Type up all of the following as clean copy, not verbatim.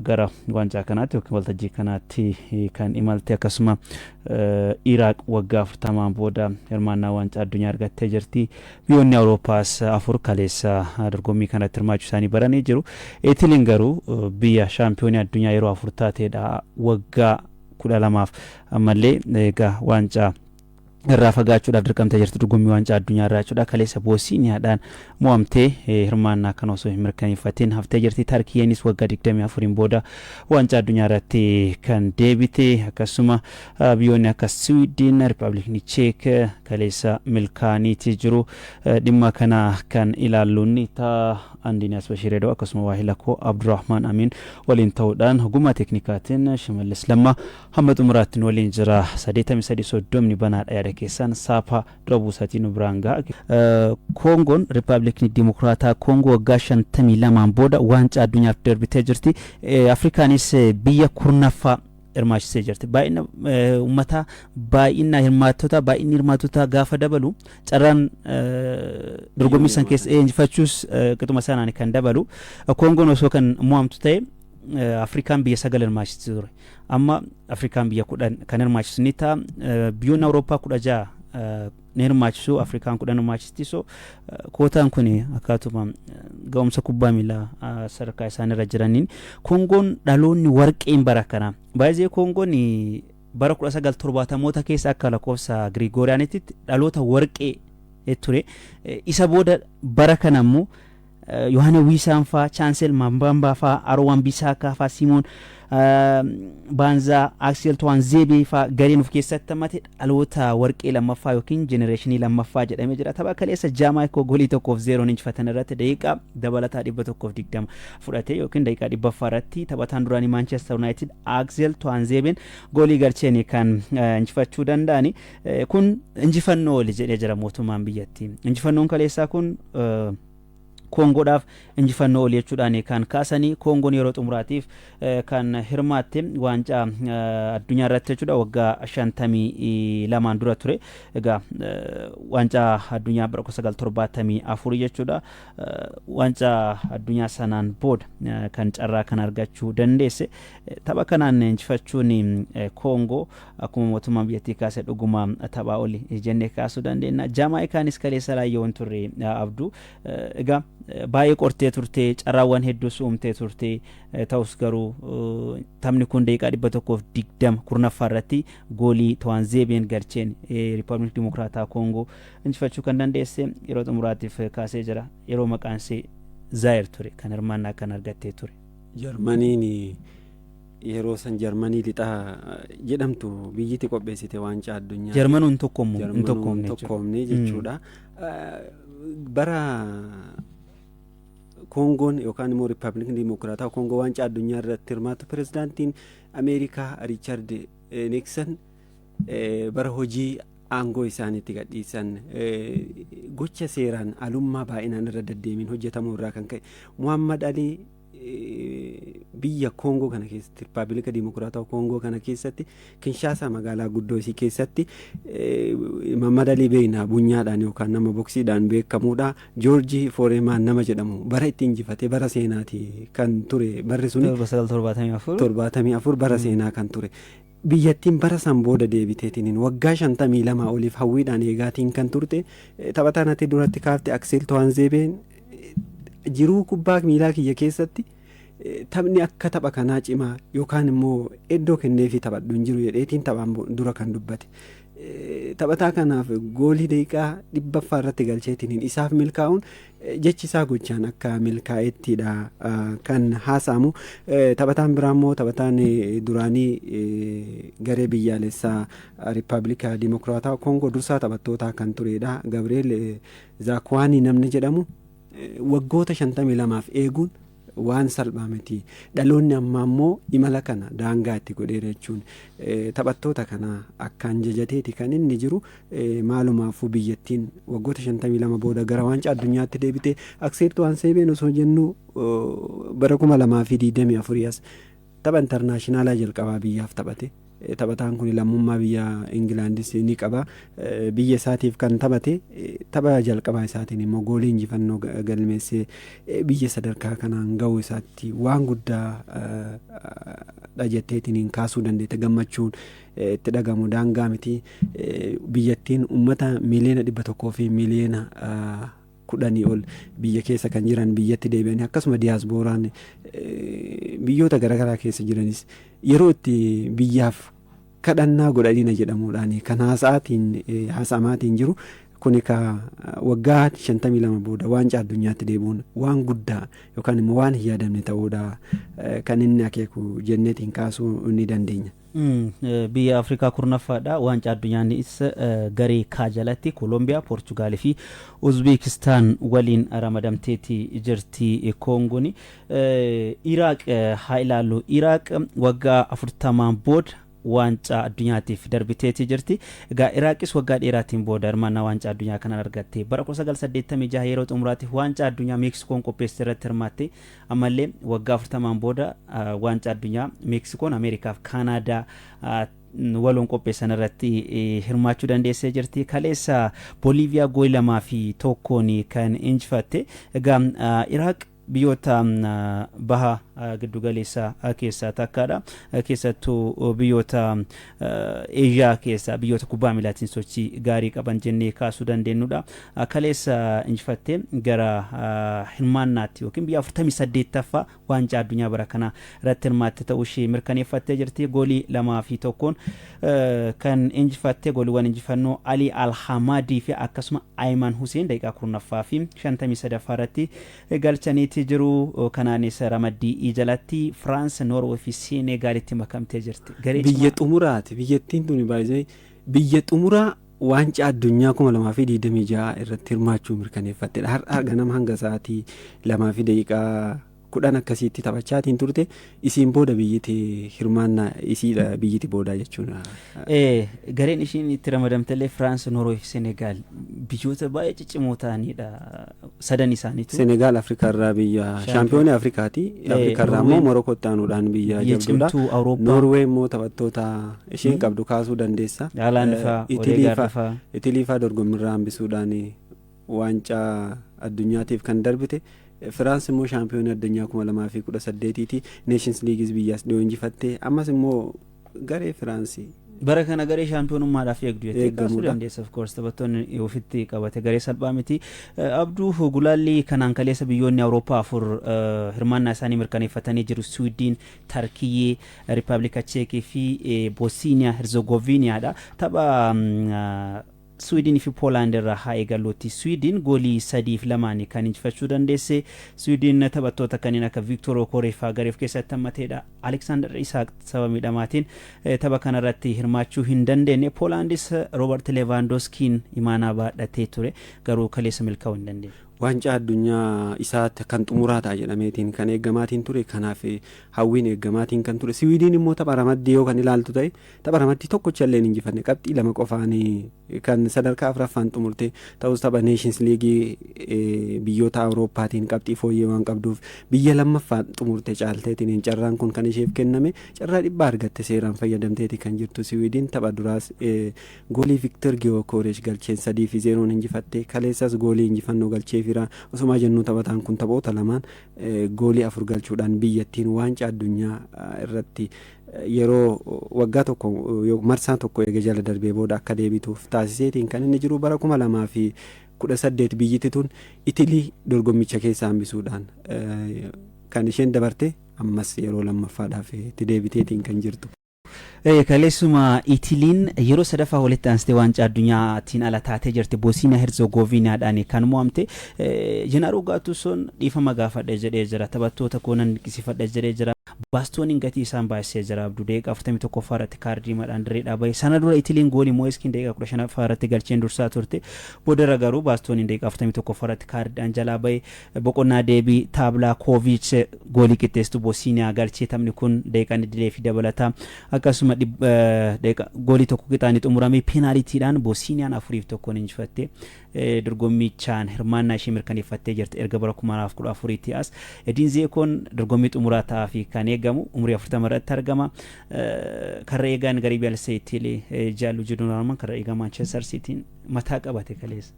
gara waancaa kanaatti yookiin waltajjii kanaatti kan imalte akkasuma Iraaq waggaa 40 booda hirmaannaa waancaa addunyaa argattee jirti. Biyyoonni Awuroopaas 4 kaleessa dorgommii kanatti hirmaachuu isaanii baranii jiru. Italiin garuu biyya shaampiyoonii addunyaa yeroo 4 taateedha waggaa 12 ammallee egaa waancaa irraa fagaachuudhaaf dirqamtee jirti dorgommii waancaa addunyaa irraa jechuudha. Kaleessa Boosniyaadhaan mo'amtee hirmaannaa kana osoo hin mirkaneeffatiin haftee jirti. Tarkiyyeenis waggaa 24 booda waancaa addunyaa irratti kan deebite. Akkasuma biyyoonni akka Swiidin, Riippaabilikni Cheek kaleessa milkaa'aniiti jiru. Dhimma kana kan ilaalluun Andiiniyaas Bashireedoo akkasuma Waahilakoo Abdurrahmaan Amiin waliin ta'uudhaan ogummaa teeknikaatiin Shimallis Lammaa hamma xumuraattiin waliin jira. 83 banaadha yaada keessan saaphaa dura buusaatiin biraan ga'a. Koongoon Riippaabilikni Dimokiraataa Koongoo waggaa 52 booda waancaa addunyaaf darbitee jirti. Afrikaanis biyya kurnaffaa hirmaachisee jirti. Baay'ina uummataa baay'ina hirmaattota gaafa dabalu carraan dorgommii san keessa injifachuus qixuma sanaan kan dabalu. Koongoon osoo kan mo'amtu ta'e Afrikaan biyya 9 hirmaachisee ture. Amma Afrikaan biyya 10 kan hirmaachisu ni ta'a. Biyyoonni Awurooppaa 16 ni hirmaachisu. Afrikaan 10 hirmaachisti. So kootaan kun akkaatuma ga'umsa kubbaa miilaa sadarkaa isaanirra jiraniin Koongoon dhaloonni warqeen bara kana. Baay'ee Koongoon bara 1970moota keessa akka lakkoofsa Girigooriyaanitti dhaloota warqee ture. Isa booda bara kana immoo Yohane Wisaan faa, Chaansel Mambamba faa, Arwan Bisaaka faa, Simoon Banzaa, Axel Tuanzebe faa gariin of keessatti hammate dhaloota warqee lammaffaa yookiin jenereeshinii lammaffaa jedhamee jira. Tapha kaleessa Jaamaayikoo goolii 1-0 injifatan irratti daqiiqaa dabalataa 120 fudhate yookiin daqiiqaa 100 irratti taphataan duraanii Manchester United Axel Tuanzeben goolii galcheeni kan injifachuu danda'ani. Kun injifannoo oli jedhee jira mootummaan biyyattii. Injifannoon kaleessaa kun Koongoodhaaf injifannoo oli jechuudhaan kan kaasanii. Koongoon yeroo xumuraatiif kan hirmaatte waancaa addunyaa irratti jechuudha waggaa 52 dura ture. Egaa waancaa addunyaa bara 1974 jechuudha. Waancaa addunyaa sanaan booda kan carraa kan argachuu dandeesse. Tapha kanaan injifachuun Koongoo akkuma mootummaan biyyattii kaasee dhuguma taphaa oli jennee kaasuu dandeenya. Jaamaayikaanis kaleessa laayyoon turre abduu. Egaa baay'ee qortee turte, carraawwan hedduus uumtee turte. Ta'us garuu taphni kun daqiiqaa 120 kurnaffaa irratti goolii Tuanzebeen galcheen Riippaabilikni Dimokiraataa Koongoo injifachuu kan dandeesse. Yeroo xumuraatiif kaasee jira. Yeroo maqaan ishee Zaayir ture kan hirmaannaa kan argattee ture. Jarmaniin yeroo san Jarmanii lixaa jedhamtu biyyatti qopheessite waancaa addunyaa. Jarmanuun tokkoomne jechuudha. Bara Koongoon yookaan immoo Riippaabilikni Dimokiraataa Koongoo waancaa addunyaa irratti hirmaatu pirezidaantiin Ameerikaa Riichaard Niksan bara hojii aangoo isaaniitti gadhiisan gocha seeraan alummaa baay'inaan irra deddeemiin hojjetamuu irraa kan ka'e Muhammad Ali biyya Koongoo kana keessatti Riippaabilika Dimokiraataa Koongoo kana keessatti Kinshasa magaalaa guddoo isii keessatti Muhammad Ali beekna bunyaadhaan yookaan nama boksiidhaan beekamuudha. Joorji Fooremaan nama jedhamu bara itti injifatee bara seenaati kan ture. Barri suni 1974 bara seenaa kan ture. Biyyattiin bara san booda deebiteetiin waggaa 52 oliif hawwiidhaan eegaatiin kan turte. Taphataan ati duratti kaafte Axel Tuanzebeen jiruu kubbaa miilaa kiyya keessatti taphni akka tapha kanaa cimaa yookaan immoo iddoo kenneefi taphadhu hin jiru jedheetiin taphaan dura kan dubbate. Taphataa kanaaf goolii daqiiqaa 100 irratti galcheetiin isaaf milkaa'uun jechisaa gochaan akka milkaa'ettidha kan haasa'amu. Taphataan biraa immoo taphataan duraanii garee biyyaalessaa Riippaabilika Dimokiraataa Koongoo dursaa taphattootaa kan turedha. Gabriel Zaakwaanii namni jedhamu waggoota 52f eeguun waan salphaa miti. Dhaloonni ammaa immoo imala kana daangaa itti godheera jechuun taphattoota kana akkaan jajateeti kan inni jiru. Maalumaafuu biyyattiin waggoota 52 booda gara waancaa addunyaatti deebite. Axel Tuanzebeen osoo jennu bara 2024 as tapha intarnaashinaala jalqabaa biyyaaf taphate. taphataan kun lammummaa biyya Ingilaandis ni qaba. Biyya isaatiif kan taphate tapha jalqabaa isaatiin immoo goolii injifannoo galmeessee biyya sadarkaa kanaan ga'uu isaatti waan guddaa dhajetteetiin kaasuu dandeette. Gammachuun itti dhagamu daangaa miti. Biyyattiin uummata miliyoona 100 fi miliyoona 10 ol biyya keessa kan jiran biyyatti deebi'anii akkasuma diyaaspooraan biyyoota garaagaraa keessa jiranis yeroo itti biyyaaf kadhannaa godhaniina jedhamuudhaan kan haasa'amaatiin jiru kuni ka waggaa 52 booda waancaa addunyaatti deebi'uun waan guddaa yookaan immoo waan hin yaadamne ta'uudha kan inni akeeku jenneetiin kaasuu ni dandeenya. Biyya Afrikaa kurnaffaadha. Waancaa addunyaanis garee kaa jalatti Koolombiyaa, Poorchugaalii fi Uzbeekistaan waliin ramadamteetii jirti. Koongoon Iraaq haa ilaallu. Iraaq waggaa 40 booda waancaa addunyaatiif darbiteetii jirti. Egaa Iraaqis waggaa dheeraatiin booda hirmaannaa waancaa addunyaa kanaan argatte. Bara 1986 yeroo xumuraatiif waancaa addunyaa Meeksikoon qopheessite irratti hirmaatte. Ammallee waggaa 40 booda waancaa addunyaa Meeksikoon Ameerikaaf Kaanaadaa waloon qopheessan irratti hirmaachuu dandeessee jirti. Kaleessa Booliiviyaa goolii 2-1 kan injifatte. Egaa Iraaq biyyoota baha giddugaleessaa keessaa takkaadha. Keessattuu biyyoota Eeshiyaa keessaa biyyoota kubbaa miilaatiin sochii gaarii qaban jennee kaasuu dandeenyudha. Kaleessa injifattee gara hirmaannaatti yookiin biyya 48ffaa waancaa addunyaa bara kana irratti hirmaatte ta'uu ishee mirkaneeffattee jirti. Goolii 2-1 kan injifatte gooliiwwan injifannoo Ali Alhamadii fi akkasuma Ayman Hussein daqiiqaa 10ffaa fi 53ffaa irratti galchaniiti jiru. Kanaanis ramaddii jalatti France, Norway fi Senegaalitti makamtee jirti. Biyya xumuraati. Biyyattiin tuni baay'ee biyya xumuraa waancaa addunyaa 2026 irratti hirmaachuu mirkaneeffattedha. Har'a ganama hanga sa'aatii 2 fi daqiiqaa 10 akkasitti taphachaatiin turte. Isiin booda biyyatti hirmaannaa isiidha biyyatti booda jechuudha. Gareen ishiin itti ramadamtellee France, Norway fi Senegaal biyyoota baay'ee ciccimoo ta'anidha. Sadan isaaniitu. Senegaal Afrikaa irraa biyya shaampiyoonii Afrikaati. Afrikaa irraa immoo Morokoo ta'anuudhaan biyya jabduudha. Norway immoo taphattoota isheen qabdu kaasuu dandeessa. Itilii fa'aa dorgommiirraa hambisuudhaan waancaa addunyaatiif kan darbite. France immoo shaampiyoonii addunyaa 2018 Nations League biyyaas dhiyoo injifatte. Ammas immoo garee Firaansii bara kana garee shaampiyoonummaadhaaf eegdu jettee kaasuu dandeessa. Of course taphattoonni ofitti qabate garee salphaa miti. Abduu Gulaalli kanaan kaleessa biyyoonni Awurooppaa 4 hirmaannaa isaanii mirkaneeffatanii jiru. Swiidin, Tarkiyyee, Riippaabilika Cheekii fi Bosniyaa Herzegovinaadha. Tapha Swiidin fi Poolaand irraa haa eegalluutti. Swiidin goolii 3-2 kan injifachuu dandeesse. Swiidin taphattoota kanneen akka Victor Okoreefaa gareef keessatti hammateedha. Alexander Isak sababa miidhamaatiin tapha kanarratti hirmaachuu hin dandeenye. Poolaandis Robert Lewandowskiin imaanaa baadhatee ture garuu kaleessa milkaa'uu hin dandeenye. Waancaa addunyaa isaatti kan xumuraa ta'a jedhameetiin kan eeggamaatiin ture. Kanaaf hawwiin eeggamaatiin kan ture. Swiidin immoo tapha ramaddii yoo kan ilaaltu ta'e tapha ramaddii tokkocha illee hin injifanne. Qabxii 2 qofaan kan sadarkaa 4ffaan xumurte ta'us tapha Nations League biyyoota Awurooppaatiin qabxii fooyyee waan qabduuf biyya lammaffaan xumurte caalteetiin carraan kun kan isheef kenname. Carraa 100 argatte seeraan fayyadamteeti kan jirtu Swiidin. Tapha duraas goolii Victor Gyökeres galcheen 3-0 injifatte. Kaleessas goolii injifannoo galchee osuma jennu taphataan kun taphoota lamaan goolii 4 galchuudhaan biyyattiin waancaa addunyaa irratti yeroo waggaa tokko marsaa tokko eega jala darbee booda akka deebituuf taasiseetiin kan inni jiru. Bara 2018 biyyatti tun Itilii dorgommicha keessa hambisuudhaan kan isheen dabarte ammas yeroo lammaffaadhaaf itti deebiteetiin kan jirtu. Kaleessuma Itiliin yeroo sadaffaa walitti aansitee waancaa addunyaatiin ala taatee jirti. Bosniyaa Herzegovinaadhaan kan mo'amte. Jeneraal Gattusoon dhiifama gaafadhe jedhee jira. Taphattoota koonan dinqisiifadhe jedhee jira. Baastooniin gatii isaan baasee jira. Abduu daqiiqaa 41ffaa irratti kaardii madhaan direedhaa bahe. Sana dura Itiliin goolii Moeskiin daqiiqaa 15ffaa irratti galcheen dursaa turte. Boodarra garuu Baastooniin daqiiqaa 41ffaa irratti kaardiidhaan jalaa bahe. Boqonnaa deebii Taablaakoviich goolii qixxeessitu Bosniyaa galchee taphni kun daqiiqaa dilee fi dabalataa. Akkasuma goolii tokko qixaanii xumuramee peenaalitiidhaan Bosniyaan 4-1 injifatte. dorgommichaan hirmaannaa ishee mirkaneeffattee jirti erga bara 2014 as. Edin Zeekoon dorgommii xumuraa ta'aa fi kan eegamu umurii 40 irratti argama. Karra eegaan garii Biyaaliseetii jaallu jedhuun karra eegaa Manchester City mataa qabate kaleessa.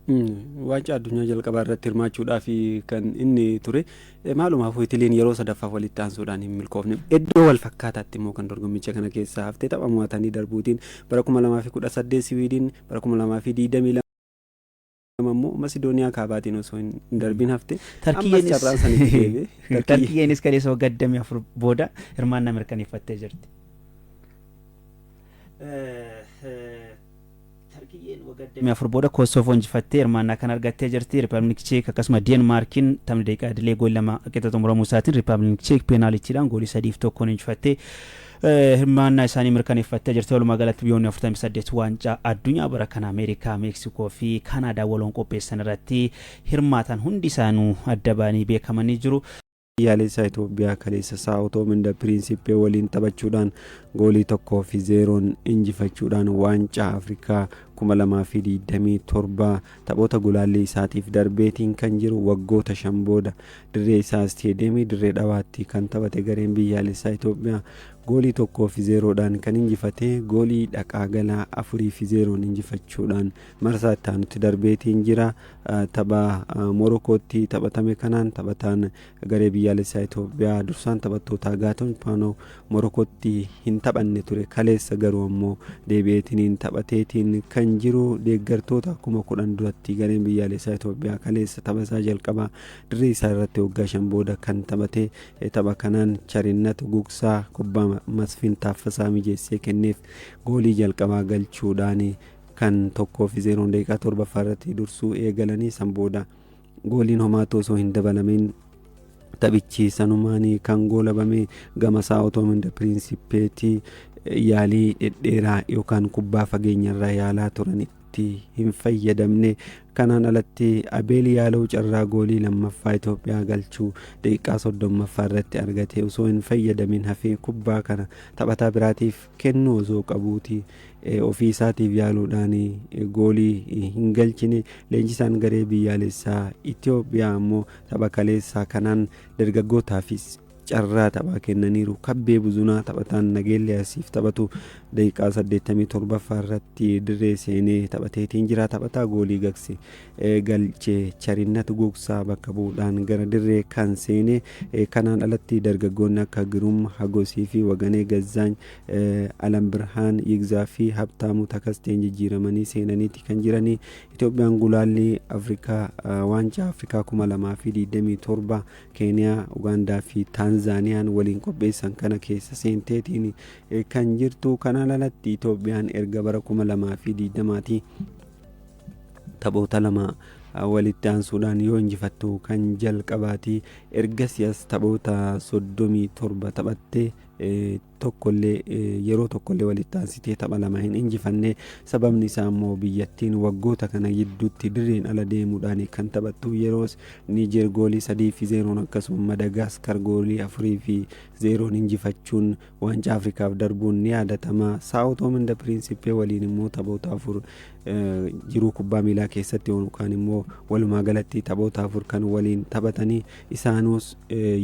Waancaa addunyaa jalqabaa irratti hirmaachuudhaaf kan inni ture maalumaaf Italiin yeroo sadaffaaf walitti aansuudhaan hin milkoofne iddoo wal fakkaataatti immoo kan dorgommicha kana keessaa haftee tapha mo'atanii darbuutiin bara 2018 Siwiidin bara 2022 ammoo Masidooniyaa kaabaatiin osoo hin darbin hafte ammas carraan sanitti deebi'e. Tarkiyyeenis kaleessa waggaa 24 booda hirmaannaa mirkaneeffattee jirti. Tarkiyyeen waggaa 24 booda Kosovo injifattee hirmaannaa kan argattee jirti. Riippaabilik Cheek akkasuma Deenmaarkiin taphni daqiiqaa idilee gool 2 qixa xumuramuu isaatiin Riippaabilik Cheek peenaaliitiidhaan goolii 3-1 injifattee hirmaannaa isaanii mirkaneeffattee jirti. Walumaa galatti biyyoonni 48 waancaa addunyaa bara kana Ameerikaa, Meeksikoo fi Kanaadaa waloon qopheessan irratti hirmaatan hundi isaanuu adda baanii beekamanii jiru. Biyyaalessaa Itoophiyaa kaleessa Sao Tome and Principe waliin taphachuudhaan goolii 1-0 injifachuudhaan waancaa Afrikaa 2027 taphoota gulaallee isaatiif darbeetiin kan jiru waggoota 5 booda dirree isaa isteediyeemii dirree dhawaatti kan taphate gareen biyyaalessaa Itoophiyaa goolii 1-0dhaan kan injifate goolii dhaqaa galaa 4-0 injifachuudhaan marsaa itti aanutti darbeetiin jira. Tapha Morokootti taphatame kanaan taphataan garee biyyaalessaa Itoophiyaa dursaan taphattoota Gaatoon Paanoo Morokootti hin taphanne ture kaleessa garuu ammoo deebi'eetiin taphateetiin kan jiru deeggartoota 10,000 duratti gareen biyyaalessaa Itoophiyaa kaleessa taphasaa jalqabaa dirree isaa irratti waggaa 5 booda kan taphate tapha kanaan Charinnat Gugsaa kubbaa Masfiin Taaffasaa mijeessee kenneef goolii jalqabaa galchuudhaan kan 1-0 daqiiqaa 7 irratti dursuu eegalanii san booda gooliin homaatu osoo hin dabalamin taphichi sanumaanii kan goolabame gama Sao Tome and Principeetii yaalii dhedheeraa yookaan kubbaa fageenyarraa yaalaa turanitti hin fayyadamne. Kanaan alatti Abeel Yaaloo carraa goolii lammaffaa Itoophiyaa galchuu daqiiqaa 30 irratti argate osoo hin fayyadamin hafee kubbaa kana taphataa biraatiif kennuu osoo qabuuti ofii isaatiif yaaluudhaan goolii hin galchine. Leenjisaan garee biyyaalessaa Itoophiyaa ammoo tapha kaleessaa kanaan dargaggootaafis carraa taphaa kennaniiru. Kabbee Buzunaa taphataan Nageellee Asiif taphatu daqiiqaa 87 irratti dirree seenee taphateetiin jira. Taphataa goolii galche Charinnat Gugsaa bakka bu'uudhaan gara dirree kan seene. Kanaan alatti dargaggoonni akka Giruum Hagosii fi Waganee Gazzaany, Alam Birhaan Yigzaa fi Habtaamuu Takasteen jijjiiramanii seenaniiti kan jiranii. Itoophiyaan gulaallii Afrikaa waancaa Afrikaa 2027 Keeniyaa, Ugaandaa fi Taanzaaniyaan waliin qopheessan kana keessa seenteetiin kan jirtu. Kanaan alatti Itoophiyaan erga bara 2020 taphoota 2 walitti aansuudhaan yoo injifattu kan jalqabaati. Ergasias taphoota 37 taphattee yeroo tokkollee walitti aansitee tapha 2 hin injifanne. Sababni isaa immoo biyyattiin waggoota kana gidduutti dirreen ala deemuudhaan kan taphattu yeroos Niijer goolii 3-0 akkasuma Madagaskar goolii 4-0 injifachuun waancaa Afrikaaf darbuun ni yaadatama. Sao Tome and Principe waliin immoo taphoota 4 jiruu kubbaa miilaa keessatti yookaan immoo walumaa galatti taphoota 4 kan waliin taphatanii isaanuus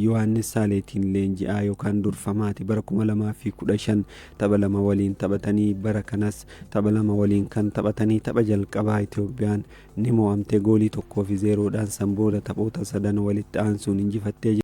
Yohaannis Saaleetiin leenji'aa yookaan durfamaati. Bara 2015 tapha 2 waliin taphatanii bara kanas tapha 2 waliin kan taphatanii tapha jalqabaa Itoophiyaan ni mo'amte goolii 1-0dhaan san booda taphoota 3 walitti aansuun injifattee